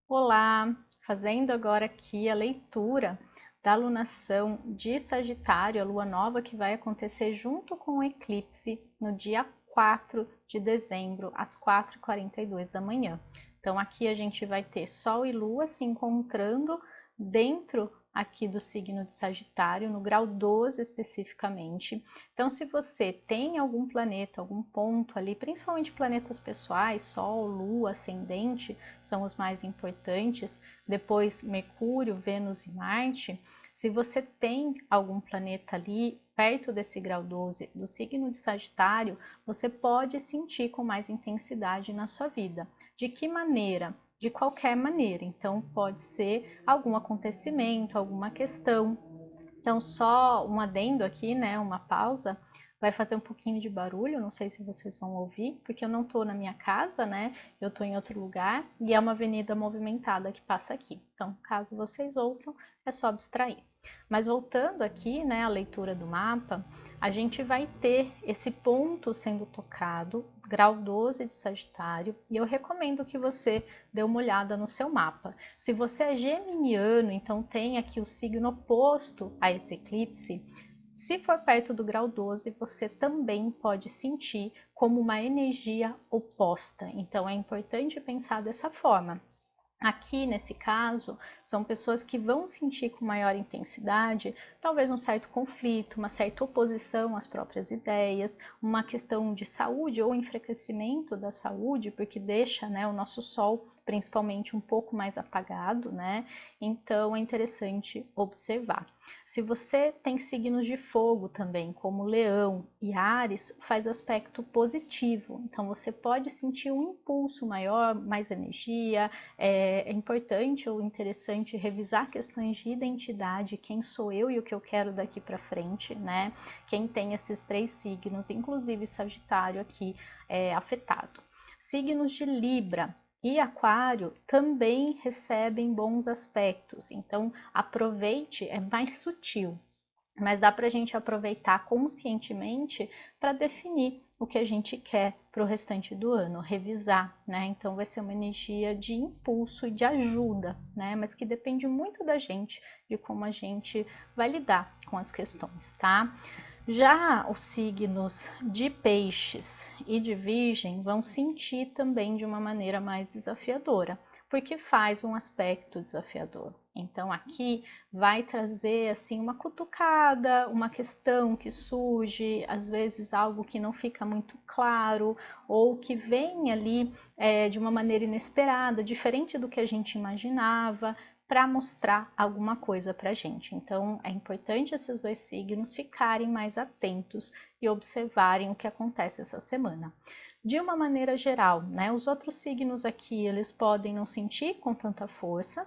Olá, fazendo agora aqui a leitura da alunação de Sagitário, a lua nova que vai acontecer junto com o eclipse no dia 4 de dezembro, às 4h42 da manhã. Então aqui a gente vai ter Sol e Lua se encontrando dentro aqui do signo de Sagitário, no grau 12 especificamente. Então, se você tem algum planeta, algum ponto ali, principalmente planetas pessoais, Sol, Lua, Ascendente, são os mais importantes, depois Mercúrio, Vênus e Marte. Se você tem algum planeta ali perto desse grau 12 do signo de Sagitário, você pode sentir com mais intensidade na sua vida. De que maneira? De qualquer maneira. Então, pode ser algum acontecimento, alguma questão. Então, só um adendo aqui, né? Uma pausa. Vai fazer um pouquinho de barulho, não sei se vocês vão ouvir, porque eu não estou na minha casa, né? Eu estou em outro lugar e é uma avenida movimentada que passa aqui. Então, caso vocês ouçam, é só abstrair. Mas voltando aqui, né, à leitura do mapa, a gente vai ter esse ponto sendo tocado, grau 12 de Sagitário, e eu recomendo que você dê uma olhada no seu mapa. Se você é geminiano, então tem aqui o signo oposto a esse eclipse, se for perto do grau 12, você também pode sentir como uma energia oposta. Então é importante pensar dessa forma. Aqui, nesse caso, são pessoas que vão sentir com maior intensidade, talvez um certo conflito, uma certa oposição às próprias ideias, uma questão de saúde ou enfraquecimento da saúde, porque deixa, né, o nosso sol principalmente um pouco mais apagado, né? Então é interessante observar. Se você tem signos de fogo também, como Leão e Áries, faz aspecto positivo. Então você pode sentir um impulso maior, mais energia. É importante ou interessante revisar questões de identidade, quem sou eu e o que eu quero daqui para frente, né? Quem tem esses três signos, inclusive Sagitário aqui afetado. Signos de Libra e Aquário também recebem bons aspectos, então aproveite, é mais sutil, mas dá para a gente aproveitar conscientemente para definir o que a gente quer para o restante do ano, revisar, né? Então vai ser uma energia de impulso e de ajuda, né? Mas que depende muito da gente, de como a gente vai lidar com as questões, tá? Já os signos de peixes e de virgem vão sentir também de uma maneira mais desafiadora, porque faz um aspecto desafiador. Então aqui vai trazer assim uma cutucada, uma questão que surge, às vezes algo que não fica muito claro ou que vem ali de uma maneira inesperada, diferente do que a gente imaginava, para mostrar alguma coisa para a gente. Então é importante esses dois signos ficarem mais atentos e observarem o que acontece essa semana. De uma maneira geral, né, os outros signos aqui eles podem não sentir com tanta força,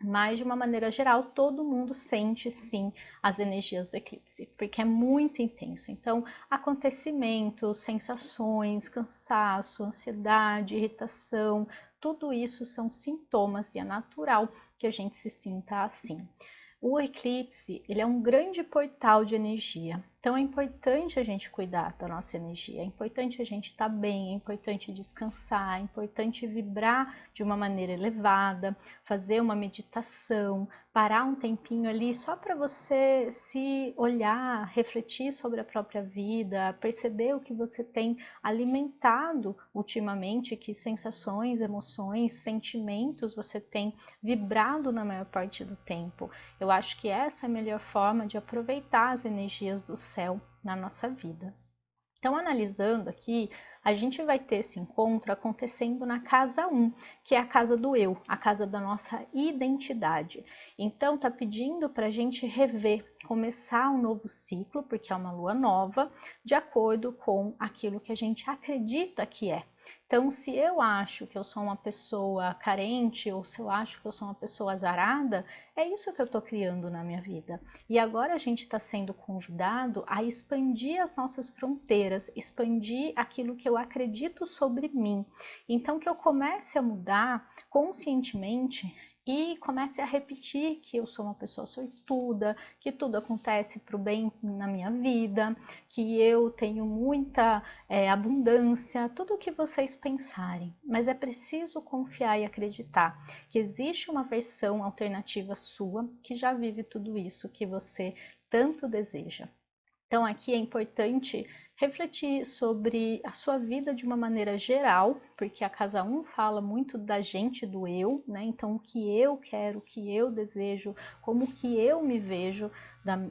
mas de uma maneira geral todo mundo sente sim as energias do eclipse, porque é muito intenso. Então, acontecimentos, sensações, cansaço, ansiedade, irritação, tudo isso são sintomas e é natural que a gente se sinta assim. O eclipse, ele é um grande portal de energia, então é importante a gente cuidar da nossa energia, é importante a gente estar bem, é importante descansar, é importante vibrar de uma maneira elevada, fazer uma meditação, parar um tempinho ali só para você se olhar, refletir sobre a própria vida, perceber o que você tem alimentado ultimamente, que sensações, emoções, sentimentos você tem vibrado na maior parte do tempo. Eu acho que essa é a melhor forma de aproveitar as energias do céu na nossa vida. Então, analisando aqui, a gente vai ter esse encontro acontecendo na casa 1, que é a casa do eu, a casa da nossa identidade. Então, tá pedindo para a gente rever, começar um novo ciclo, porque é uma lua nova, de acordo com aquilo que a gente acredita que é. Então, se eu acho que eu sou uma pessoa carente ou se eu acho que eu sou uma pessoa azarada, é isso que eu estou criando na minha vida. E agora a gente está sendo convidado a expandir as nossas fronteiras, expandir aquilo que eu acredito sobre mim. Então, que eu comece a mudar conscientemente e comece a repetir que eu sou uma pessoa sortuda, que tudo acontece para o bem na minha vida, que eu tenho muita abundância, tudo o que vocês pensarem. Mas é preciso confiar e acreditar que existe uma versão alternativa sua que já vive tudo isso que você tanto deseja. Então, aqui é importante refletir sobre a sua vida de uma maneira geral, porque a casa 1 fala muito da gente, do eu, né? Então, o que eu quero, o que eu desejo, como que eu me vejo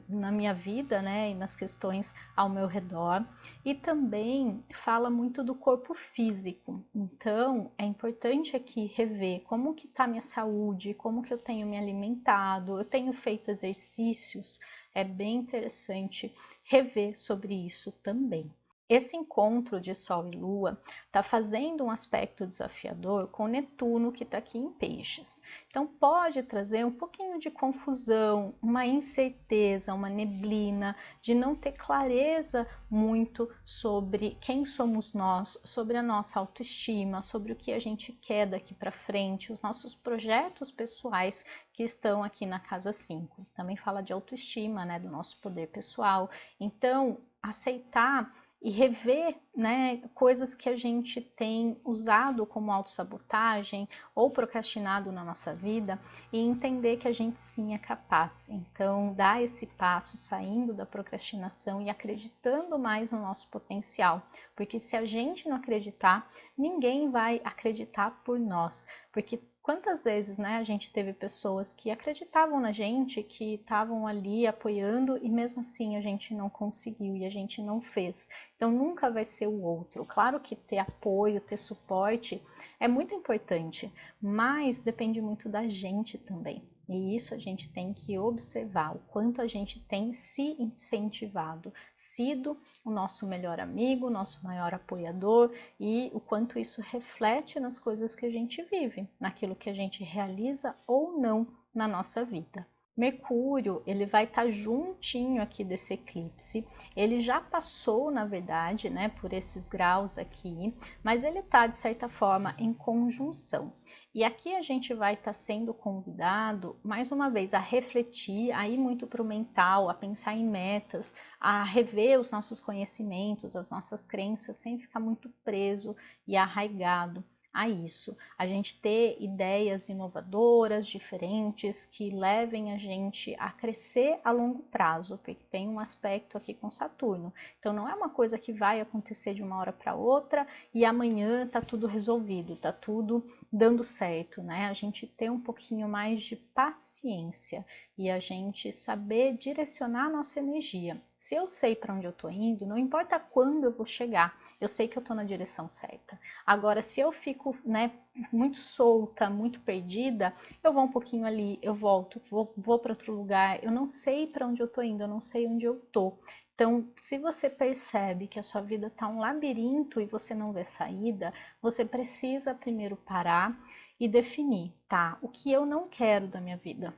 na minha vida, né? E nas questões ao meu redor. E também fala muito do corpo físico. Então, é importante aqui rever como que está minha saúde, como que eu tenho me alimentado, eu tenho feito exercícios. É bem interessante rever sobre isso também. Esse encontro de Sol e Lua está fazendo um aspecto desafiador com Netuno, que está aqui em Peixes. Então, pode trazer um pouquinho de confusão, uma incerteza, uma neblina, de não ter clareza muito sobre quem somos nós, sobre a nossa autoestima, sobre o que a gente quer daqui para frente, os nossos projetos pessoais que estão aqui na casa 5. Também fala de autoestima, né, do nosso poder pessoal. Então, aceitar e rever, né, coisas que a gente tem usado como autossabotagem ou procrastinado na nossa vida e entender que a gente sim é capaz. Então, dar esse passo saindo da procrastinação e acreditando mais no nosso potencial, porque se a gente não acreditar, ninguém vai acreditar por nós, porque quantas vezes, né, a gente teve pessoas que acreditavam na gente, que estavam ali apoiando e mesmo assim a gente não conseguiu e a gente não fez. Então nunca vai ser o outro. Claro que ter apoio, ter suporte é muito importante, mas depende muito da gente também. E isso a gente tem que observar, o quanto a gente tem se incentivado, sido o nosso melhor amigo, nosso maior apoiador e o quanto isso reflete nas coisas que a gente vive, naquilo que a gente realiza ou não na nossa vida. Mercúrio, ele vai estar juntinho aqui desse eclipse, ele já passou, na verdade, né, por esses graus aqui, mas ele está, de certa forma, em conjunção. E aqui a gente vai estar sendo convidado, mais uma vez, a refletir, a ir muito para o mental, a pensar em metas, a rever os nossos conhecimentos, as nossas crenças, sem ficar muito preso e arraigado a isso. A gente ter ideias inovadoras, diferentes, que levem a gente a crescer a longo prazo, porque tem um aspecto aqui com Saturno. Então não é uma coisa que vai acontecer de uma hora para outra e amanhã tá tudo resolvido, tá tudo dando certo, né? A gente ter um pouquinho mais de paciência e a gente saber direcionar a nossa energia. Se eu sei para onde eu estou indo, não importa quando eu vou chegar, eu sei que eu estou na direção certa. Agora, se eu fico, né, muito solta, muito perdida, eu vou um pouquinho ali, eu volto, vou para outro lugar, eu não sei para onde eu estou indo, eu não sei onde eu estou. Então, se você percebe que a sua vida está um labirinto e você não vê saída, você precisa primeiro parar e definir, tá? O que eu não quero da minha vida?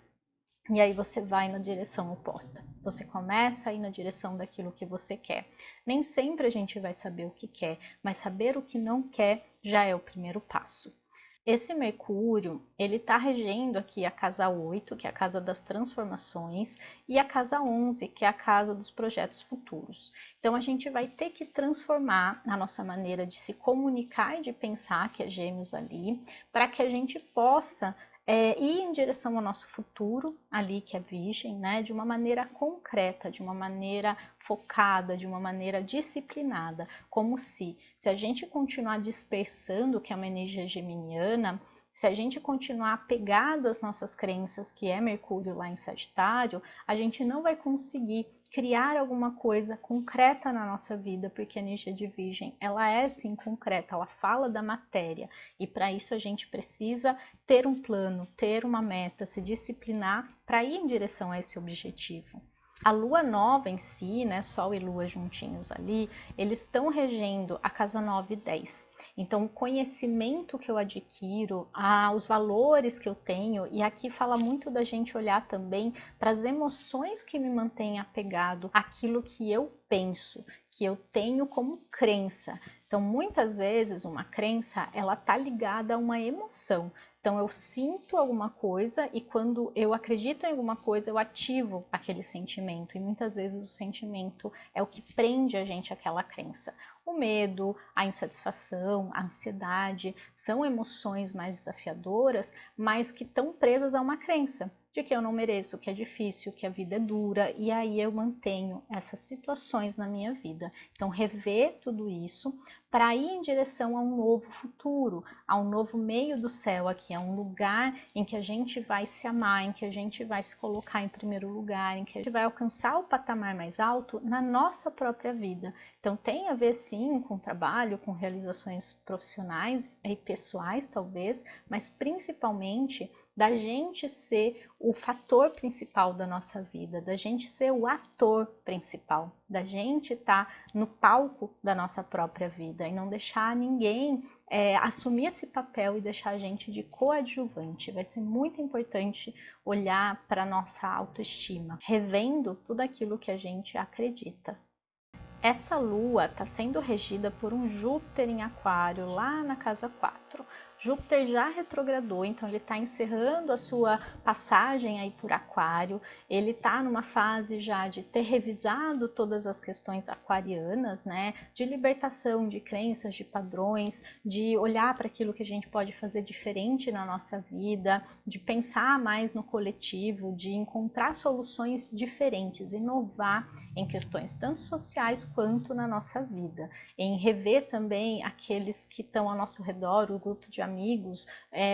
E aí você vai na direção oposta. Você começa a ir na direção daquilo que você quer. Nem sempre a gente vai saber o que quer, mas saber o que não quer já é o primeiro passo. Esse Mercúrio, ele está regendo aqui a casa 8, que é a casa das transformações, e a casa 11, que é a casa dos projetos futuros. Então, a gente vai ter que transformar a nossa maneira de se comunicar e de pensar, que é Gêmeos ali, para que a gente possa ir em direção ao nosso futuro, ali que é Virgem, né, de uma maneira concreta, de uma maneira focada, de uma maneira disciplinada, como se a gente continuar dispersando, que é uma energia geminiana, se a gente continuar apegado às nossas crenças, que é Mercúrio lá em Sagitário, a gente não vai conseguir criar alguma coisa concreta na nossa vida, porque a energia de Virgem, ela é sim concreta, ela fala da matéria, e para isso a gente precisa ter um plano, ter uma meta, se disciplinar para ir em direção a esse objetivo. A lua nova em si, né, Sol e Lua juntinhos ali, eles estão regendo a casa 9 e 10. Então, o conhecimento que eu adquiro, os valores que eu tenho, e aqui fala muito da gente olhar também para as emoções que me mantêm apegado àquilo que eu penso, que eu tenho como crença. Então, muitas vezes, uma crença, ela tá ligada a uma emoção. Então, Então eu sinto alguma coisa e quando eu acredito em alguma coisa, eu ativo aquele sentimento. E muitas vezes o sentimento é o que prende a gente àquela crença. O medo, a insatisfação, a ansiedade são emoções mais desafiadoras, mas que estão presas a uma crença de que eu não mereço, que é difícil, que a vida é dura, e aí eu mantenho essas situações na minha vida. Então, rever tudo isso para ir em direção a um novo futuro, a um novo meio do céu aqui, a um lugar em que a gente vai se amar, em que a gente vai se colocar em primeiro lugar, em que a gente vai alcançar o patamar mais alto na nossa própria vida. Então, tem a ver sim com trabalho, com realizações profissionais e pessoais, talvez, mas principalmente da gente ser o fator principal da nossa vida, da gente ser o ator principal, da gente estar no palco da nossa própria vida e não deixar ninguém assumir esse papel e deixar a gente de coadjuvante. Vai ser muito importante olhar para a nossa autoestima, revendo tudo aquilo que a gente acredita. Essa lua está sendo regida por um Júpiter em Aquário, lá na casa 4. Júpiter já retrogradou, então ele está encerrando a sua passagem aí por Aquário. Ele está numa fase já de ter revisado todas as questões aquarianas, né? De libertação de crenças, de padrões, de olhar para aquilo que a gente pode fazer diferente na nossa vida, de pensar mais no coletivo, de encontrar soluções diferentes, inovar em questões tanto sociais quanto na nossa vida, em rever também aqueles que estão ao nosso redor, o grupo de amigos,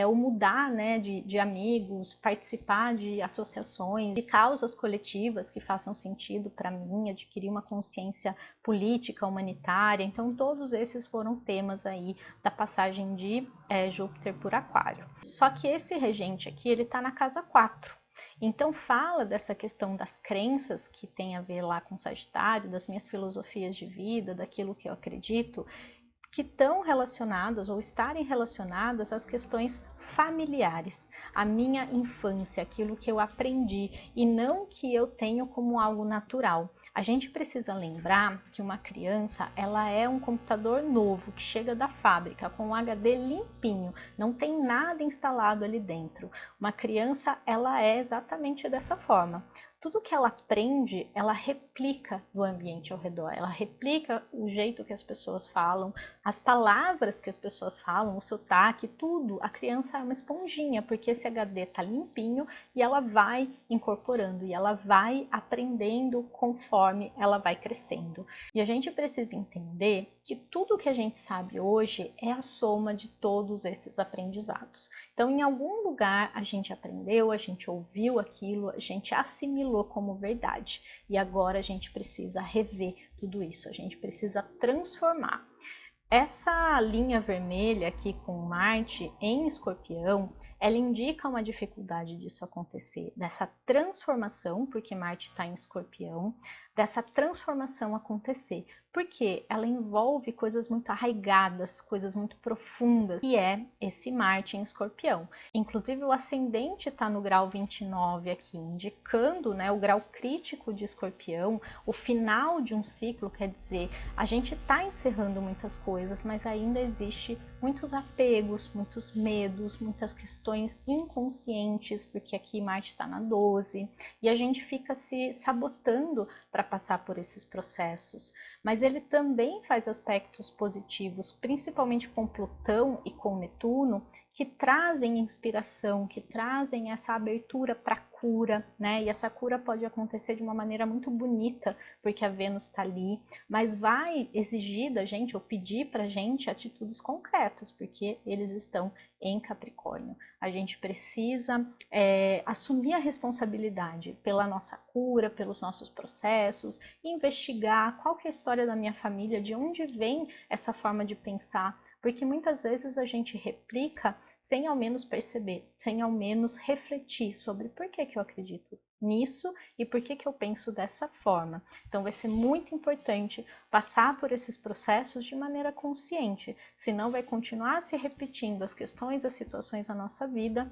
ou mudar, né, de amigos, participar de associações, de causas coletivas que façam sentido para mim, adquirir uma consciência política, humanitária. Então todos esses foram temas aí da passagem de Júpiter por Aquário. Só que esse regente aqui, ele está na casa 4. Então fala dessa questão das crenças que tem a ver lá com Sagitário, das minhas filosofias de vida, daquilo que eu acredito, que estão relacionadas ou estarem relacionadas às questões familiares, a minha infância, aquilo que eu aprendi e não que eu tenho como algo natural. A gente precisa lembrar que uma criança, ela é um computador novo que chega da fábrica com um HD limpinho, não tem nada instalado ali dentro. Uma criança, ela é exatamente dessa forma. Tudo que ela aprende, ela replica do ambiente ao redor, ela replica o jeito que as pessoas falam, as palavras que as pessoas falam, o sotaque, tudo. A criança é uma esponjinha, porque esse HD está limpinho e ela vai incorporando e ela vai aprendendo conforme ela vai crescendo. E a gente precisa entender que tudo que a gente sabe hoje é a soma de todos esses aprendizados. Então, em algum lugar a gente aprendeu, a gente ouviu aquilo, a gente assimilou como verdade. E agora a gente precisa rever tudo isso, a gente precisa transformar. Essa linha vermelha aqui com Marte em Escorpião, ela indica uma dificuldade disso acontecer, dessa transformação, porque Marte está em Escorpião, dessa transformação acontecer, porque ela envolve coisas muito arraigadas, coisas muito profundas, e é esse Marte em Escorpião. Inclusive o ascendente está no grau 29 aqui, indicando, né, o grau crítico de Escorpião, o final de um ciclo, quer dizer, a gente está encerrando muitas coisas, mas ainda existe muitos apegos, muitos medos, muitas questões inconscientes, porque aqui Marte está na 12, e a gente fica se sabotando para passar por esses processos. Mas ele também faz aspectos positivos, principalmente com Plutão e com Netuno, que trazem inspiração, que trazem essa abertura para cura, né? E essa cura pode acontecer de uma maneira muito bonita, porque a Vênus está ali, mas vai exigir da gente, ou pedir para a gente, atitudes concretas, porque eles estão em Capricórnio. A gente precisa assumir a responsabilidade pela nossa cura, pelos nossos processos, investigar qual que é a história da minha família, de onde vem essa forma de pensar, porque muitas vezes a gente replica sem ao menos perceber, sem ao menos refletir sobre por que eu acredito nisso e por que eu penso dessa forma. Então vai ser muito importante passar por esses processos de maneira consciente, senão vai continuar se repetindo as questões, as situações da nossa vida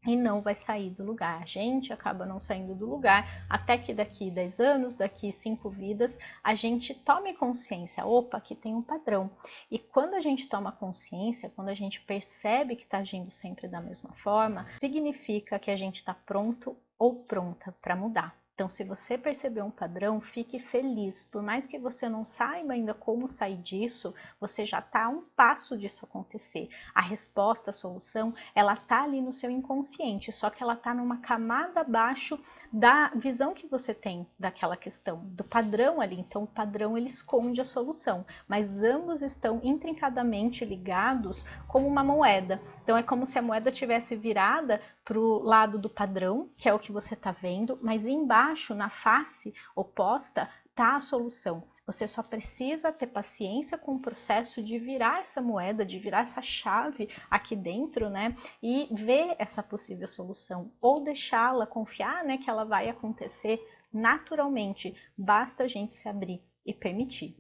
e não vai sair do lugar. A gente acaba não saindo do lugar até que daqui 10 anos, daqui 5 vidas, a gente tome consciência, opa, aqui tem um padrão. E quando a gente toma consciência, quando a gente percebe que está agindo sempre da mesma forma, significa que a gente está pronto ou pronta para mudar. Então, se você perceber um padrão, fique feliz. Por mais que você não saiba ainda como sair disso, você já está a um passo disso acontecer. A resposta, a solução, ela está ali no seu inconsciente, só que ela está numa camada abaixo da visão que você tem daquela questão, do padrão ali. Então, o padrão ele esconde a solução, mas ambos estão intrincadamente ligados como uma moeda. Então, é como se a moeda tivesse virada para o lado do padrão, que é o que você está vendo, mas embaixo, na face oposta, está a solução. Você só precisa ter paciência com o processo de virar essa moeda, de virar essa chave aqui dentro, né? E ver essa possível solução, ou deixá-la, confiar, né, que ela vai acontecer naturalmente. Basta a gente se abrir e permitir.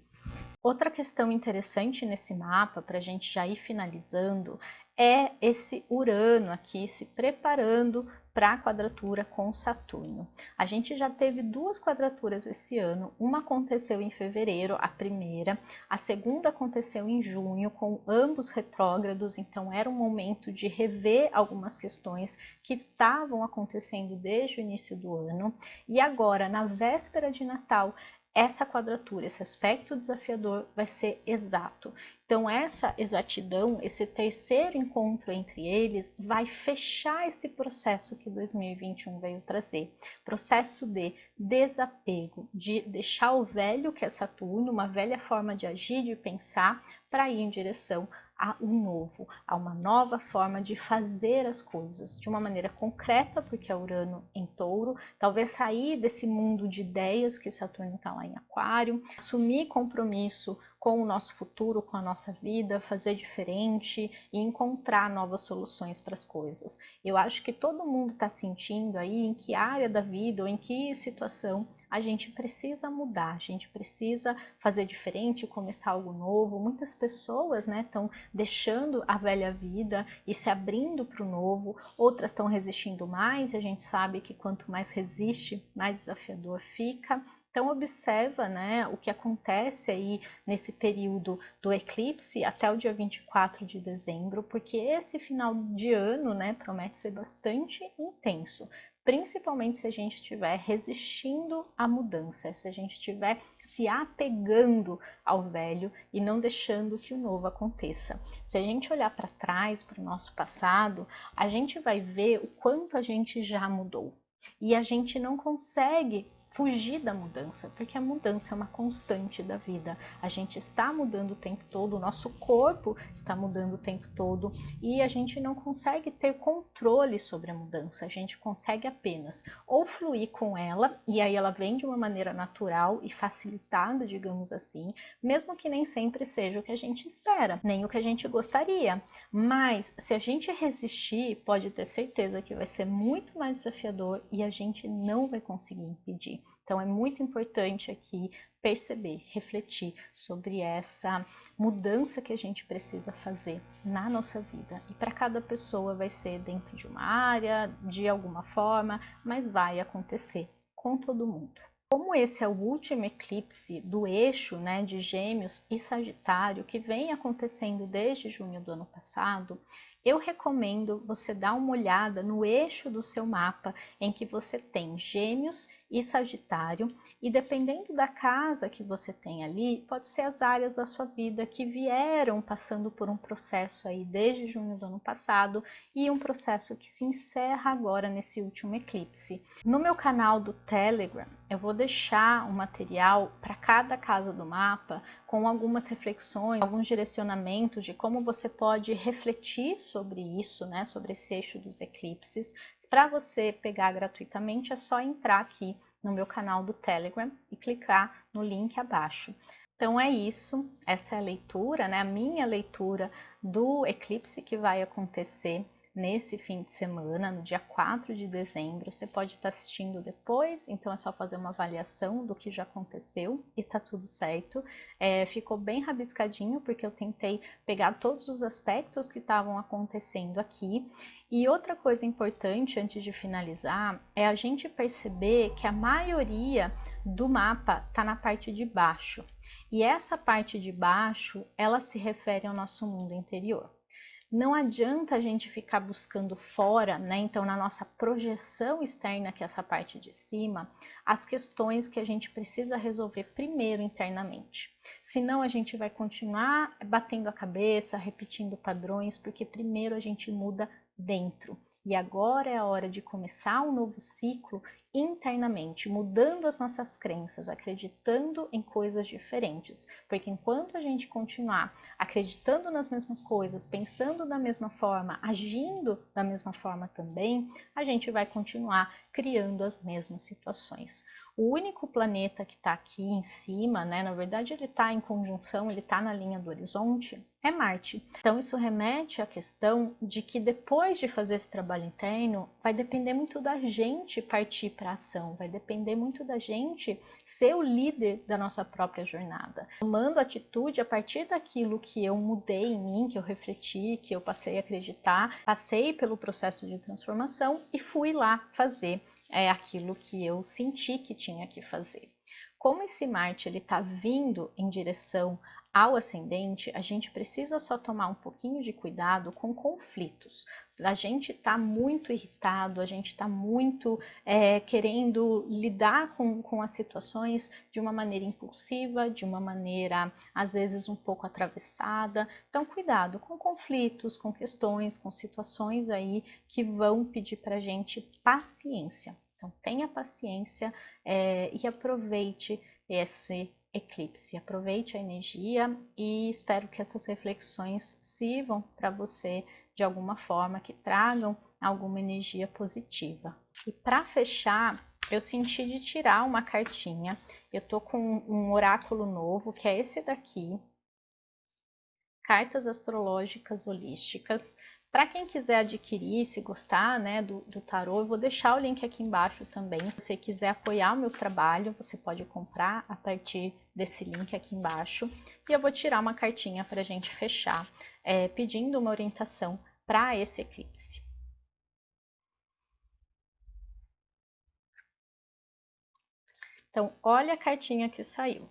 Outra questão interessante nesse mapa, para a gente já ir finalizando, é esse Urano aqui se preparando para a quadratura com Saturno. A gente já teve 2 quadraturas esse ano, uma aconteceu em fevereiro, a primeira, a segunda aconteceu em junho, com ambos retrógrados, então era um momento de rever algumas questões que estavam acontecendo desde o início do ano, e agora, na véspera de Natal, essa quadratura, esse aspecto desafiador vai ser exato. Então, essa exatidão, esse terceiro encontro entre eles, vai fechar esse processo que 2021 veio trazer. Processo de desapego, de deixar o velho, que é Saturno, uma velha forma de agir, de pensar, para ir em direção a um novo, a uma nova forma de fazer as coisas de uma maneira concreta, porque é Urano em Touro, talvez sair desse mundo de ideias que Saturno está lá em Aquário, assumir compromisso com o nosso futuro, com a nossa vida, fazer diferente e encontrar novas soluções para as coisas. Eu acho que todo mundo está sentindo aí em que área da vida ou em que situação a gente precisa mudar, a gente precisa fazer diferente, começar algo novo. Muitas pessoas, né, estão deixando a velha vida e se abrindo para o novo, outras estão resistindo mais, e a gente sabe que quanto mais resiste, mais desafiador fica. Então observa, né, o que acontece aí nesse período do eclipse até o dia 24 de dezembro, porque esse final de ano, né, promete ser bastante intenso, principalmente se a gente estiver resistindo à mudança, se a gente estiver se apegando ao velho e não deixando que o novo aconteça. Se a gente olhar para trás, para o nosso passado, a gente vai ver o quanto a gente já mudou. E a gente não consegue fugir da mudança, porque a mudança é uma constante da vida. A gente está mudando o tempo todo, o nosso corpo está mudando o tempo todo e a gente não consegue ter controle sobre a mudança. A gente consegue apenas ou fluir com ela, e aí ela vem de uma maneira natural e facilitada, digamos assim, mesmo que nem sempre seja o que a gente espera, nem o que a gente gostaria. Mas se a gente resistir, pode ter certeza que vai ser muito mais desafiador e a gente não vai conseguir impedir. Então é muito importante aqui perceber, refletir sobre essa mudança que a gente precisa fazer na nossa vida. E para cada pessoa vai ser dentro de uma área, de alguma forma, mas vai acontecer com todo mundo. Como esse é o último eclipse do eixo, né, de Gêmeos e Sagitário, que vem acontecendo desde junho do ano passado, eu recomendo você dar uma olhada no eixo do seu mapa em que você tem Gêmeos e Sagitário, e dependendo da casa que você tem ali, pode ser as áreas da sua vida que vieram passando por um processo aí desde junho do ano passado e um processo que se encerra agora nesse último eclipse. No meu canal do Telegram, eu vou deixar um material para cada casa do mapa com algumas reflexões, alguns direcionamentos de como você pode refletir sobre isso, né, sobre esse eixo dos eclipses. Para você pegar gratuitamente é só entrar aqui no meu canal do Telegram e clicar no link abaixo. Então é isso, essa é a leitura, né, a minha leitura do eclipse que vai acontecer nesse fim de semana, no dia 4 de dezembro. Você pode estar assistindo depois, então é só fazer uma avaliação do que já aconteceu e tá tudo certo. Ficou bem rabiscadinho, porque eu tentei pegar todos os aspectos que estavam acontecendo aqui. E outra coisa importante antes de finalizar é a gente perceber que a maioria do mapa está na parte de baixo. E essa parte de baixo, ela se refere ao nosso mundo interior. Não adianta a gente ficar buscando fora, né? Então, na nossa projeção externa, que é essa parte de cima, as questões que a gente precisa resolver primeiro internamente. Senão, a gente vai continuar batendo a cabeça, repetindo padrões, porque primeiro a gente muda dentro. E agora é a hora de começar um novo ciclo internamente, mudando as nossas crenças, acreditando em coisas diferentes. Porque enquanto a gente continuar acreditando nas mesmas coisas, pensando da mesma forma, agindo da mesma forma também, a gente vai continuar criando as mesmas situações. O único planeta que está aqui em cima, né, na verdade ele está em conjunção, ele está na linha do horizonte, é Marte. Então isso remete à questão de que depois de fazer esse trabalho interno, vai depender muito da gente partir para a ação, vai depender muito da gente ser o líder da nossa própria jornada, tomando atitude a partir daquilo que eu mudei em mim, que eu refleti, que eu passei a acreditar, passei pelo processo de transformação e fui lá fazer aquilo que eu senti que tinha que fazer. Como esse Marte ele está vindo em direção ao ascendente, a gente precisa só tomar um pouquinho de cuidado com conflitos. A gente está muito irritado, a gente está muito querendo lidar com as situações de uma maneira impulsiva, de uma maneira às vezes um pouco atravessada. Então cuidado com conflitos, com questões, com situações aí que vão pedir para a gente paciência. Então tenha paciência e aproveite esse eclipse, aproveite a energia e espero que essas reflexões sirvam para você de alguma forma, que tragam alguma energia positiva. E para fechar, eu senti de tirar uma cartinha, eu tô com um oráculo novo, que é esse daqui, Cartas Astrológicas Holísticas. Para quem quiser adquirir, se gostar, né, do tarô, eu vou deixar o link aqui embaixo também. Se você quiser apoiar o meu trabalho, você pode comprar a partir desse link aqui embaixo. E eu vou tirar uma cartinha para a gente fechar, pedindo uma orientação para esse eclipse. Então, olha a cartinha que saiu.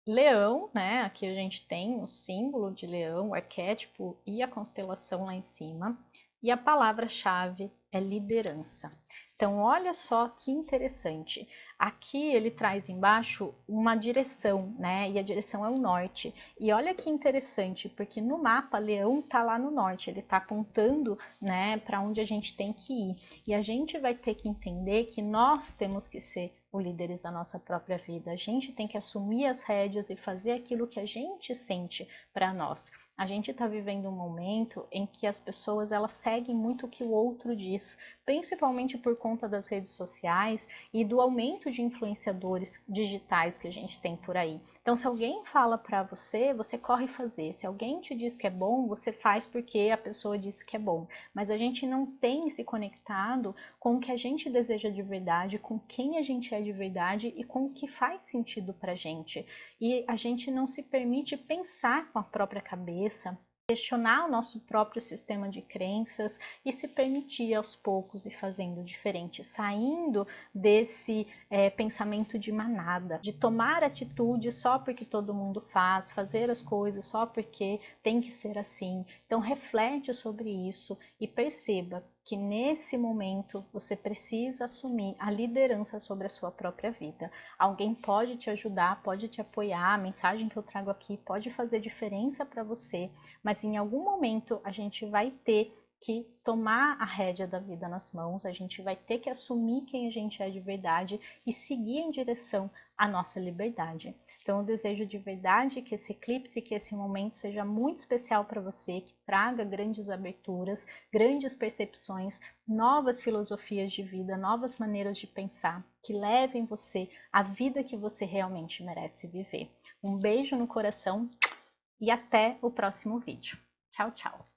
Leão, né? Aqui a gente tem o símbolo de leão, o arquétipo e a constelação lá em cima. E a palavra-chave é liderança. Então, olha só que interessante. Aqui ele traz embaixo uma direção, né? E a direção é o norte. E olha que interessante, porque no mapa, Leão tá lá no norte. Ele tá apontando, né, para onde a gente tem que ir. E a gente vai ter que entender que nós temos que ser os líderes da nossa própria vida. A gente tem que assumir as rédeas e fazer aquilo que a gente sente para nós. A gente está vivendo um momento em que as pessoas elas seguem muito o que o outro diz, principalmente por conta das redes sociais e do aumento de influenciadores digitais que a gente tem por aí. Então, se alguém fala para você, você corre fazer. Se alguém te diz que é bom, você faz porque a pessoa disse que é bom. Mas a gente não tem se conectado com o que a gente deseja de verdade, com quem a gente é de verdade e com o que faz sentido para a gente. E a gente não se permite pensar com a própria cabeça, questionar o nosso próprio sistema de crenças e se permitir aos poucos ir fazendo diferente, saindo desse pensamento de manada, de tomar atitude só porque todo mundo faz, fazer as coisas só porque tem que ser assim. Então reflete sobre isso e perceba que nesse momento você precisa assumir a liderança sobre a sua própria vida. Alguém pode te ajudar, pode te apoiar, a mensagem que eu trago aqui pode fazer diferença para você, mas em algum momento a gente vai ter que tomar a rédea da vida nas mãos, a gente vai ter que assumir quem a gente é de verdade e seguir em direção à nossa liberdade. Então eu desejo de verdade que esse eclipse, que esse momento seja muito especial para você, que traga grandes aberturas, grandes percepções, novas filosofias de vida, novas maneiras de pensar, que levem você à vida que você realmente merece viver. Um beijo no coração e até o próximo vídeo. Tchau, tchau!